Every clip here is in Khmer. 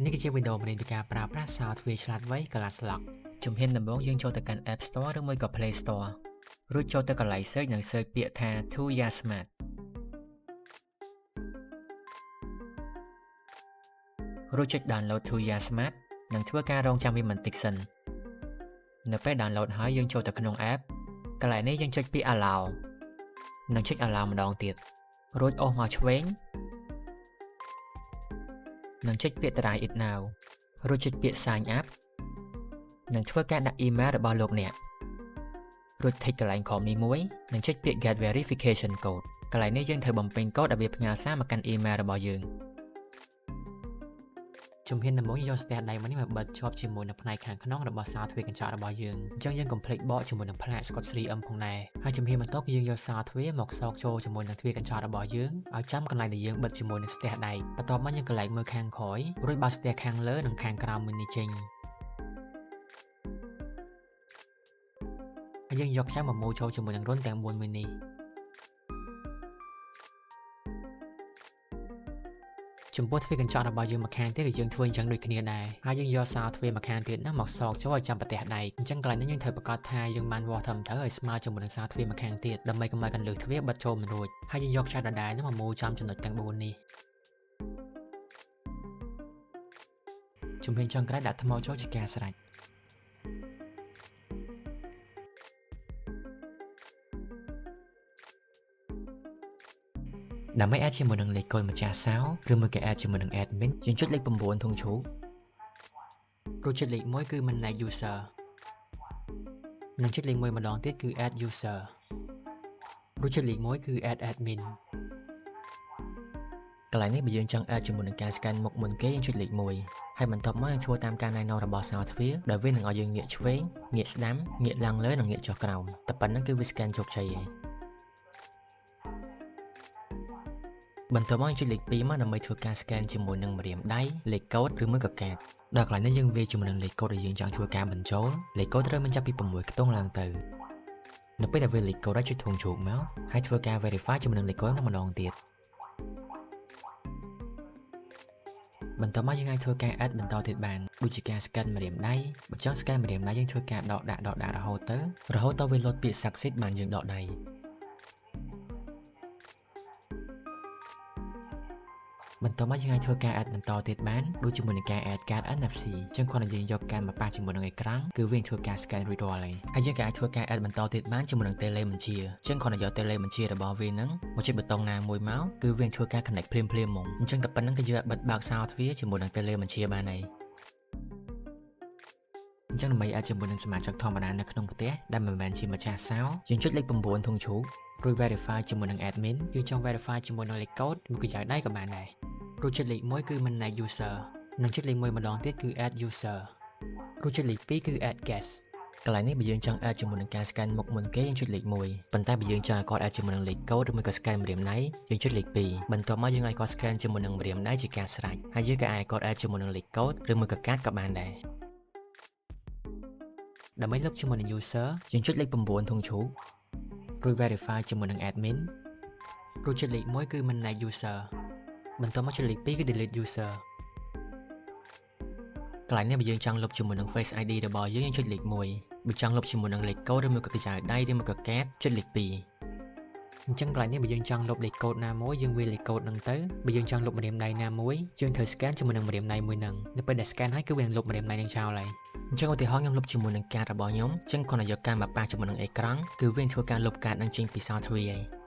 នេះគឺជាវីដេអូបង្រៀនពីការប្រើប្រាស់សារទ្វារឆ្លាតវៃ Glass Lock ជំហានដំបូងយើងចូលទៅកាន់ App Store ឬមួយក៏ Play Store រួចចូលទៅកន្លែង Search និង Search ពាក្យថា Tuya Smart រួចចុច Download Tuya Smart និងធ្វើការរងចាំវាបន្តិចសិននៅពេល Download ហើយយើងចូលទៅក្នុង App កន្លែងនេះយើងចុចពាក្យ Allow និងចុច Allow ម្ដងទៀតរួចអូសមកឆ្វេងនិងចុចពាក្យ Try it now រួចចុចពាក្យ Sign up និងធ្វើការដាក់ email របស់លោកអ្នករួច tick កន្លែងក្រោមនេះមួយនិងចុចពាក្យ Get Verification Code កន្លែងនេះយើងត្រូវបំពេញកូដឲ្យវាផ្ញើសារមកកាន់ email របស់យើងជំហានដំបូងយើងយកស្ទះដៃមួយនេះមកបិទជាប់ជាមួយនៅផ្នែកខាងក្នុងរបស់សារទ្វារកញ្ចក់របស់យើងអញ្ចឹងយើងកុំភ្លេចបកជាមួយនឹងផ្លាកស្កុត 3M ផងដែរហើយជំហានបន្ទាប់គឺយើងយកសារទ្វារមកសោកចូលជាមួយនឹងទ្វារកញ្ចក់របស់យើងឲ្យចំកន្លែងដែលយើងបិទជាមួយនឹងស្ទះដៃបន្ទាប់មកយើងកន្លែងមើលខាងក្រោយរួចបើកស្ទះខាងលើនិងខាងក្រោមមួយនេះចេញហើយយើងយកខ្ចៅមកមូលចូលជាមួយនឹងរុនទាំង4មួយនេះចំពោះទ្វារកញ្ចក់របស់យើងមកខាងទៀតគឺយើងធ្វើអញ្ចឹងដូចគ្នាដែរហើយយើងយកសារទ្វារមកខាងទៀតហ្នឹងមកសោកចូលឲ្យចាំប្រទេសដៃអញ្ចឹងកន្លែងនេះយើងត្រូវប្រកាសថាយើងបានវាស់ត្រឹមត្រូវឲ្យស្មើជាមួយនឹងសារទ្វារមកខាងទៀតដើម្បីកុំឲ្យកន្លឹះទ្វារបិទចូលមិនរួចហើយយើងយកខ្ចៅដដែលហ្នឹងមកមូលចំចំណុចទាំង4នេះជំហានចុងក្រោយដាក់ថ្មចូលជាការស្រេចដើម្បី add ជាមួយនឹងលេខកូដម្ចាស់សោឬមួយក៏ add ជាមួយនឹង admin យើងចុចលេខ9ធុងជ្រូករួចចុចលេខ1គឺ manage user និងចុចលេខ1ម្ដងទៀតគឺ add user រួចចុចលេខ1គឺ add admin កន្លែងនេះបើយើងចង់ add ជាមួយនឹងការ scan មុខមុនគេយើងចុចលេខ1ហើយបន្ទាប់មកយើងធ្វើតាមការណែនាំរបស់សារទ្វារដែលវានឹងឲ្យយើងងាកឆ្វេងងាកស្ដាំងាកឡើងលើនិងងាកចុះក្រោមតែប៉ុណ្្នឹងគឺវា scan ជោគជ័យហើយបន្ទាប់មកចុចលេខ2មកដើម្បីធ្វើការ scan ជាមួយនឹងម្រាមដៃលេខកូដឬមួយក៏កាតដល់កន្លែងនេះយើងវាយជាមួយនឹងលេខកូដដែលយើងចង់ធ្វើការបញ្ចូលលេខកូដត្រូវមានចាប់ពី6ខ្ទង់ឡើងទៅនៅពេលដែលវាលេខកូដហើយចុចធុងជ្រូកមកហើយធ្វើការ verify ជាមួយនឹងលេខកូដនោះម្ដងទៀតបន្ទាប់មកយើងអាចធ្វើការ add បន្តទៀតបានដូចជាការ scan ម្រាមដៃបើចង់ scan ម្រាមដៃយើងធ្វើការដកដាក់រហូតទៅវាលោតពាក្យ succeed បានយើងដកដៃបន្ទាប់មកយើងអាចធ្វើការ add បន្តទៀតបានដូចជាមួយនឹងការ add card NFC ចឹងគ្រាន់តែយើងយកការមកប៉ះជាមួយនឹងអេក្រង់គឺវានឹងធ្វើការ scan រួចរាល់ហើយយើងក៏អាចធ្វើការ add បន្តទៀតបានជាមួយនឹង tele បញ្ជាចឹងគ្រាន់តែយក tele បញ្ជារបស់វានឹងមកចុចប៊ូតុងណាមួយមកគឺវានឹងធ្វើការ connect ភ្លាមហ្មងអញ្ចឹងតែប៉ុណ្្នឹងគឺយើងអាចបិទបើកសារទ្វារជាមួយនឹង tele បញ្ជាបានហើយអញ្ចឹងដើម្បី add ជាមួយនឹងសមាជិកធម្មតានៅក្នុងផ្ទះដែលមិនមែនជាម្ចាស់សោយើងចុចលេខ9ធុងជ្រូករួច verify ជាមួយនឹង admin យើងចង់ verify ជាមួយនឹងលេខកូដមួយគឺចៅដៃក៏បានដែររួចចុចលេខ1គឺ manage user និងចុចលេខ1ម្ដងទៀតគឺ add user រួចចុចលេខ2គឺ add guest កន្លែងនេះបើយើងចង់ add ជាមួយនឹងការ scan មុខមុនគេយើងចុចលេខ1ប៉ុន្តែបើយើងចង់ឲ្យគាត់ add ជាមួយនឹងលេខកូដឬមួយក៏ scan ម្រាមដៃយើងចុចលេខ2បន្ទាប់មកយើងឲ្យគាត់ scan ជាមួយនឹងម្រាមដៃជាការស្រេចហើយយើងក៏អាចគាត់ add ជាមួយនឹងលេខកូដឬមួយក៏កាតក៏បានដែរដើម្បីលុបជាមួយនឹង user យើងចុចលេខ9ធុងជ្រូករួច verify ជាមួយនឹង admin រួចចុចលេខ1គឺ manage user បន្ទាប់មកចុចលេខ2គឺ delete user កន្លែងនេះបើយើងចង់លុបជាមួយនឹង Face ID របស់យើងចុចលេខ1បើចង់លុបជាមួយនឹងលេខកូដឬមួយក៏កញ្ចៅដៃឬមួយក៏កាតចុចលេខ2អញ្ចឹងកន្លែងនេះបើយើងចង់លុបលេខកូដណាមួយយើងវាយលេខកូដហ្នឹងទៅបើយើងចង់លុបម្រាមដៃណាមួយយើងត្រូវ scan ជាមួយនឹងម្រាមដៃមួយហ្នឹងនៅពេលដែល scan ហើយគឺវានឹងលុបម្រាមដៃនឹងចោលហើយអញ្ចឹងឧទាហរណ៍ខ្ញុំលុបជាមួយនឹងកាតរបស់ខ្ញុំអញ្ចឹងគ្រាន់តែយកកាតមកប៉ះជាមួយនឹងអេក្រង់គឺវានឹងធ្វើការលុបកាតនឹងចេញពីសារទ្វារហើយ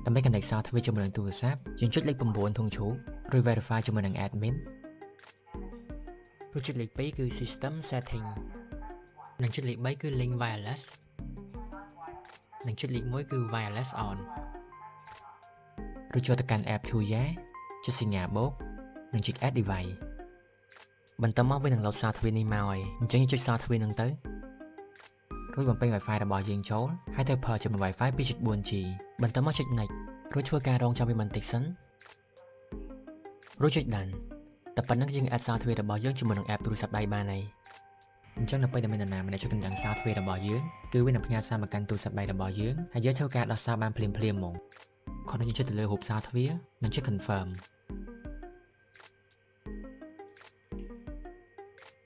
ដើម្បី connect សារទ្វារជាមួយនឹងទូរស័ព្ទយើងចុចលេខ9ធុងជ្រូករួច verify ជាមួយនឹង admin រួចចុចលេខ2គឺ system setting និងចុចលេខ3គឺ link wireless និងចុចលេខ1គឺ wireless on រួចចូលទៅកាន់ app Tuya ចុចសញ្ញាបូកនិងចុច add device បន្ទាប់មកវានឹងលោតសារទ្វារនេះមកហើយអញ្ចឹងយើងចុចសារទ្វារនឹងទៅរួចបំពេញ Wi-Fi របស់យើងចូលហើយទៅប្រើជាមួយ Wi-Fi 2.4G បន្ទាប់មកចុច next រួចធ្វើការរងចាំវាបន្តិចសិនរួចចុច done តែប៉ុណ្្នឹងយើង add សារទ្វាររបស់យើងជាមួយនឹង app ទូរស័ព្ទដៃបានហើយអញ្ចឹងនៅពេលដែលមាននរណាម្នាក់ជួយកណ្ដឹងសារទ្វាររបស់យើងគឺវានឹងផ្ញើសារមកកាន់ទូរស័ព្ទដៃរបស់យើងហើយយើងធ្វើការដោះសារបានភ្លាមហ្មងគ្រាន់តែយើងចុចទៅលើរូបសារទ្វារនិងចុច confirm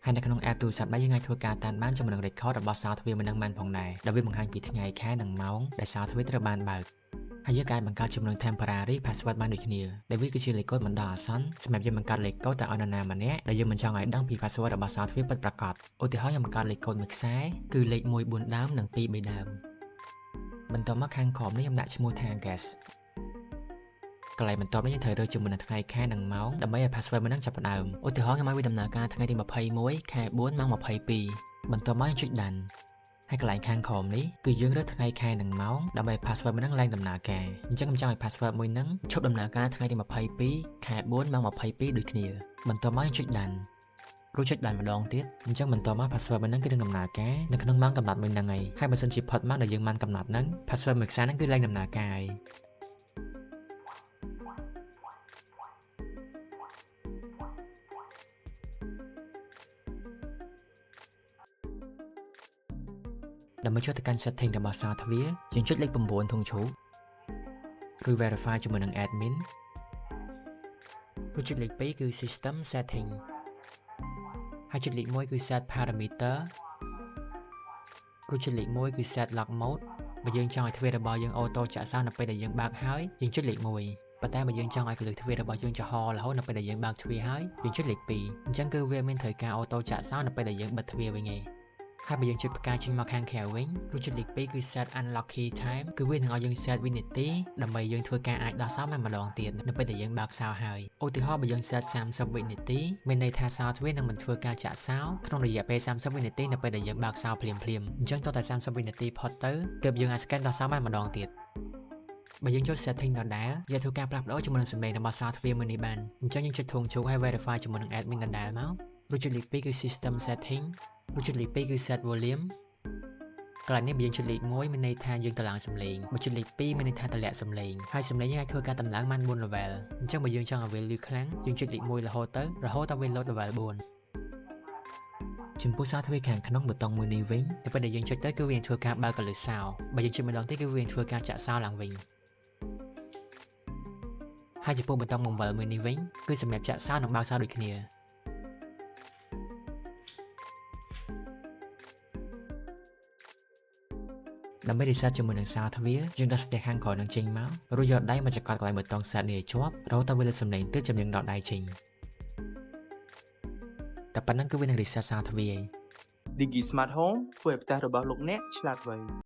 ហើយនៅក្នុង app ទូរស័ព្ទដៃយើងអាចធ្វើការតាមបានជាមួយនឹង record របស់ software មិននឹងបានផងដែរដែលវាបង្ហាញពីថ្ងៃខែនិងម៉ោងដែល software ត្រូវបានបើកហើយយើងអាចបង្កើតជាមួយនឹង temporary password បានដូចគ្នាដែលវាគឺជាលេខកូដបណ្ដោះអាសន្នសម្រាប់យើងបង្កើតលេខកូដទៅឲ្យនរណាម្នាក់ដែលយើងមិនចង់ឲ្យដឹងពី password របស់ software ពិតប្រាកដឧទាហរណ៍ខ្ញុំបង្កើតលេខកូដមួយខ្សែគឺលេខ14ដើមនិង23ដើមបន្ទាប់មកខាងក្រោមនេះខ្ញុំដាក់ឈ្មោះថា guest កន្លែងបន្ទាប់នេះយើងត្រូវរើសជាមួយនឹងថ្ងៃខែនិងម៉ោងដើម្បីឲ្យ password មួយនឹងចាប់ផ្ដើមឧទាហរណ៍ខ្ញុំឲ្យវាដំណើរការថ្ងៃទី21ខែ4ម៉ោង22បន្ទាប់មកយើងចុច done ហើយកន្លែងខាងក្រោមនេះគឺយើងរើសថ្ងៃខែនិងម៉ោងដើម្បីឲ្យ password មួយនឹងឡើងដំណើរការអញ្ចឹងខ្ញុំចង់ឲ្យ password មួយនឹងឈប់ដំណើរការថ្ងៃទី22ខែ4ម៉ោង22ដូចគ្នាបន្ទាប់មកយើងចុច done រួចចុច done ម្ដងទៀតអញ្ចឹងបន្ទាប់មក password មួយនឹងគឺនឹងដំណើរការនៅក្នុងម៉ោងកំណត់មួយហ្នឹងហើយបើសិនជាផុតម៉ោងដែលយើងបានកំណត់ហ្នឹង password មួយខ្សែហ្នឹងគឺឡើងដំណើរការហើយដើម្បីចូលទៅកាន់ setting របស់ software យើងចុចលេខ9ធុងឈូកឬ verify ជាមួយនឹង admin រួចចុចលេខ2គឺ system setting ហើយចុចលេខ1គឺ set parameter រួចចុចលេខ1គឺ set lock mode បើយើងចង់ឲ្យទ្វាររបស់យើងអូតូចាក់សោនៅពេលដែលយើងបើកហើយយើងចុចលេខ1ប៉ុន្តែបើយើងចង់ឲ្យកលឹះទ្វាររបស់យើងចំហររហូតនៅពេលដែលយើងបើកទ្វារហើយយើងចុចលេខ2អញ្ចឹងគឺវាមានត្រូវការអូតូចាក់សោនៅពេលដែលយើងបិទទ្វារវិញឯងហើយបើយើងចុចផ្កាចេញមកខាងក្រៅវិញរួចចុចលេខ2គឺ set unlock key time គឺវានឹងឲ្យយើង set វិនាទីដើម្បីយើងធ្វើការអាចដោះសោបានម្ដងទៀតនៅពេលដែលយើងបើកសោហើយឧទាហរណ៍បើយើង set 30វិនាទីមានន័យថា software នឹងមិនធ្វើការចាក់សោក្នុងរយៈពេល30វិនាទីនៅពេលដែលយើងបើកសោភ្លាមៗអញ្ចឹងតតែ30វិនាទីផុតទៅទើបយើងអាច scan ដោះសោបានម្ដងទៀតបើយើងចុច setting ដដែលយើងធ្វើការផ្លាស់ប្ដូរជាមួយនឹងសំឡេងរបស់ software មួយនេះបានអញ្ចឹងយើងចុចធុងជោគហើយ verify ជាមួយនឹង admin ដដែលមករួចចុចលេខ2គឺ system setting រួចចុចលេខ2គឺ set volume កន្លែងនេះបើយើងចុចលេខ1មានន័យថាយើងតម្លើងសំឡេងបើចុចលេខ2មានន័យថាតម្លាក់សំឡេងហើយសំឡេងយើងអាចធ្វើការតម្លើងបាន4 level អញ្ចឹងបើយើងចង់ឲ្យវាលឺខ្លាំងយើងចុចលេខ1រហូតដល់វា load level 4ចំពោះ software ខាងក្នុងប៊ូតុងមួយនេះវិញទៅពេលដែលយើងចុចទៅគឺវានឹងធ្វើការបើកកលឹះសោបើយើងចុចម្ដងទៀតគឺវានឹងធ្វើការចាក់សោឡើងវិញហើយចំពោះប៊ូតុងបង្វិលមួយនេះវិញគឺសម្រាប់ចាក់សោនិងបើកសោដូចគ្នាដើម្បី reset ជាមួយនឹង software យើងដាក់ stick ខាងក្រោយនឹងចេញមករួចយកដៃមកចង្កត់កន្លែងប៊ូតុង set នេះឲ្យជាប់រហូតដល់វាលើសំឡេងទើបចាំយើងដកដៃចេញតែប៉ុណ្្នឹងគឺវានឹង reset software Digi Smart Home ធ្វើឲ្យផ្ទះរបស់លោកអ្នកឆ្លាតវៃ